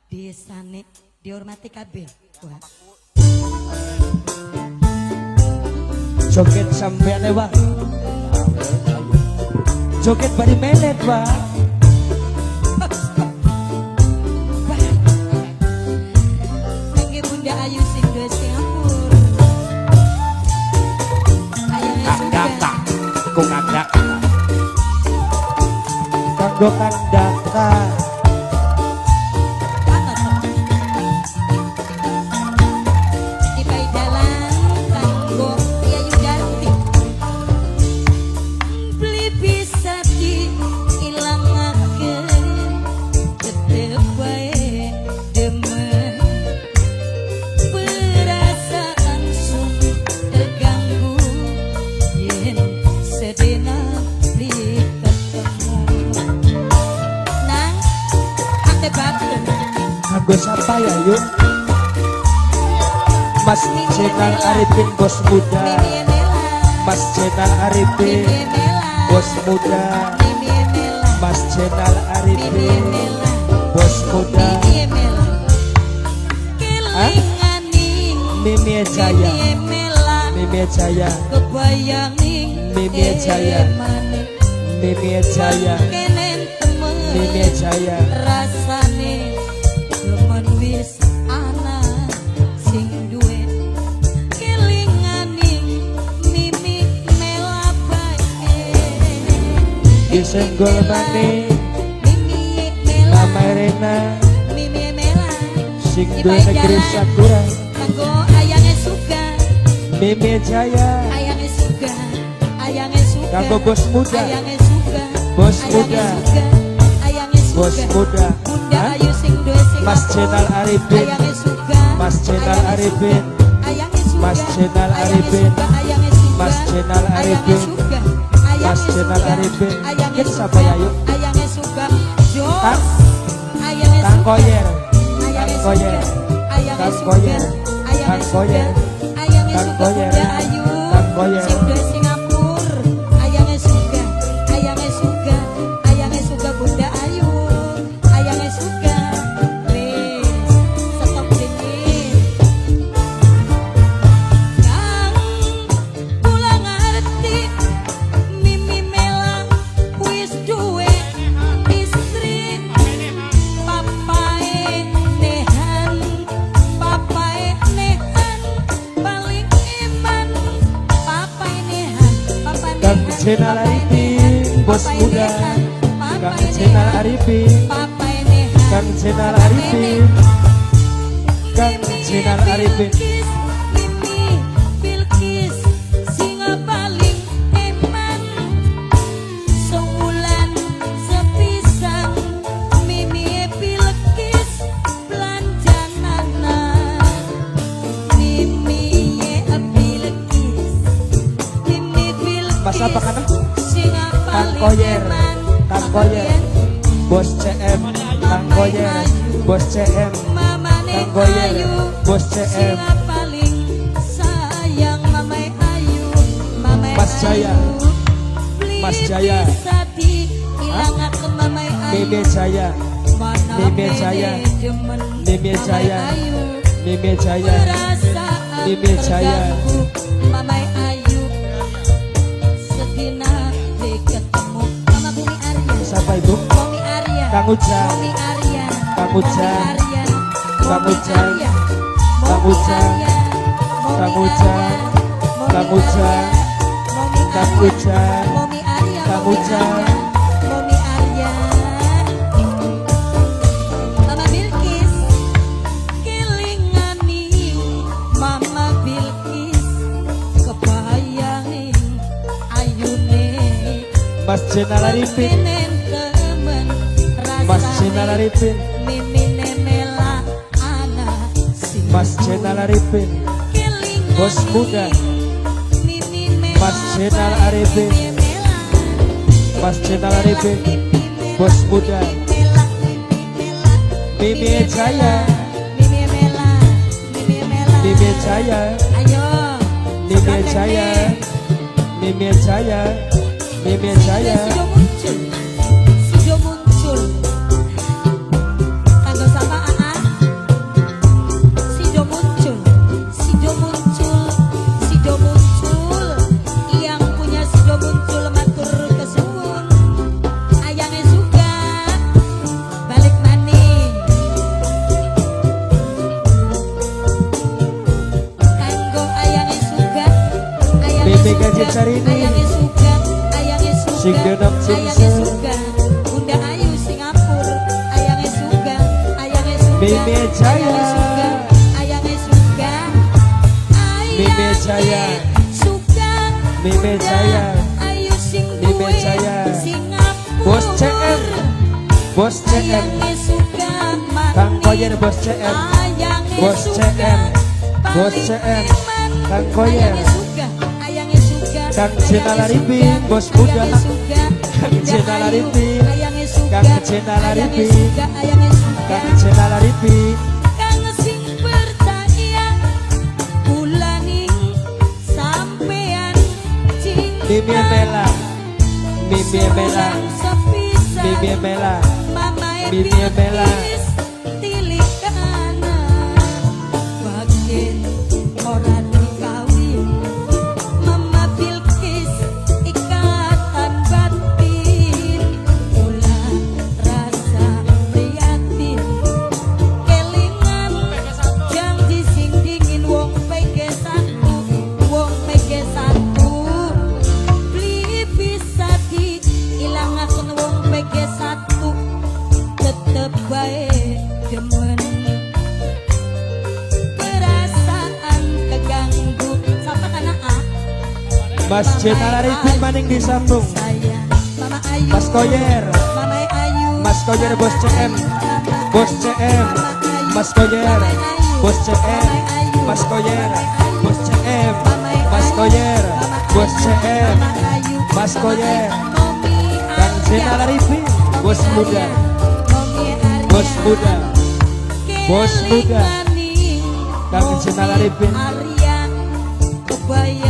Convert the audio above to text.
desane dihormati kabeh. Wah. Joget sampean ya Pak. Joget bari melet Pak. Kangge Bunda Ayu sing duwe Singapura. Ayane sudah. Ku kandak. Kanggo kandaka. Bos apa ya yuk? Mas Jenal Arifin bos muda. Mas Jenal Arifin bos muda. Mas Jenal Arifin bos muda. Mimi Jaya, Mimi Jaya, Mimi Jaya, Mimi Jaya, Mimi Jaya. Rasane lemen wis ana sing duwe kelinganing mimi mela bae disenggol maneh mimi mela Mama Rena mimi mela sing duwe negeri Sakura kanggo ayange suga Mimi Jaya ayange suga kanggo bos muda ayange suga bos muda ayange suga bos muda Bunda Ayu sing duwe sing Mas Jenal Arifin ayange suga Mas Jenal Arifin ayange suga Mas Jenal Arifin Mas Jenal Arifin Mas Jenal Arifin kita siapa ya yuk ayange suga Kang ayange Kang Koyer ayange Kang Koyer Kang Koyer Kang Koyer ayange Kang suga Koyer Bunda Ayu Kang Koyer sing duwe Singapura ayange suga Bunda Ayu ayange suga wis stop dene Kang kula ngerti mimi mela wis duwe istri papae nehan paling iman papae nehan Kang Jenal Arifin bos muda Kang Jenal Arifin papae nehan Kang Jenal Arifin Kang Jenal Arifin Mimi Bilkis singa paling eman sewulan sepisan Mimi Bilkis belanjanana Mimi Bilkis Mas apa kana? singa Kang paling Koyer eman Kang Koyer bos CM Kang Koyer bos CM Mamane Kang Koyer Ayu bos CM singa paling sayang Mamai Ayu Mamai Mas Jaya Ayu Mas Jaya bisa diilangaken Mamai Ayu Mimi Jaya Mana Mimi Jaya bene demen Mimi Mamai Jaya Ayu Mimi Jaya perasaan Mimi Jaya terganggu Mamai Ayu sedina ketemu Mama Bumi Arya siapa ibu? Mami Arya Kang Ujang Mami Arya Kang Ujang Kang Mami Ujang Arya Kang Ujang Kang Ujang Kang Ujang Kang Ujang Mami Arya Kang Ujang Mami Arya Mama Bilkis kelingani Mama Bilkis kebayangin ayune Mas Jenal Arifin kepenen temen Mas rasane Jenal Arifin mimine mela anak sing Mas Jenal Arifin kelingani bos muda Mimi mela Mas Jenal Arifin Mimi mela Mas Jenal Arifin bos muda Mimi Jaya Mimi mela Mimi Jaya ayo Mimi Jaya Mimi Jaya Mimi Jaya sudah muncul kanggo sama Aa Mimi Jaya. Ayangnya suka. Mimi Jaya. Suka. Mimi Jaya. Ayu sing Mimi duwe Jaya. Singapura. Bos CM. Bos CM. Ayangnya suka. Kang Koyer Bos CM. Ayangnya Bos suka. CM. Bos CM. Kang Koyer. Ayangnya suka. Ayangnya suka. Kang Jenal Arifin, bos muda. Ayangnya suka. Kang Jenal Arifin. Ayangnya suka. Kang Jenal Arifin. Ayangnya suka. Kang Jenal Arifin. Kang sing percaya bulaning sampean cing Mimi Mela. Mimi Mela. Mimi Mela. Mimi Mela. Tilikana bagian orang dikawin Mama Bilkis ikatan batin mula rasa prihatin kelingan janji sing dingin wong pege satu beli bisa diilangaken wong pege satu tetep baik demen perasaan keganggu sampai tanah Mas Jenal Arifin maning disambung. saya Mama Ayu Mas Koyer. Mama Ayu Mas Koyer Bos CM. Bos CM. Mas Koyer. Bos CM. Mas Koyer. Bos CM. Mas Koyer. Bos CM. Mas Koyer. Kang Jenal Arifin. Bos muda. Bos muda. Bos muda. Kang Jenal Arifin. Aryan kebaya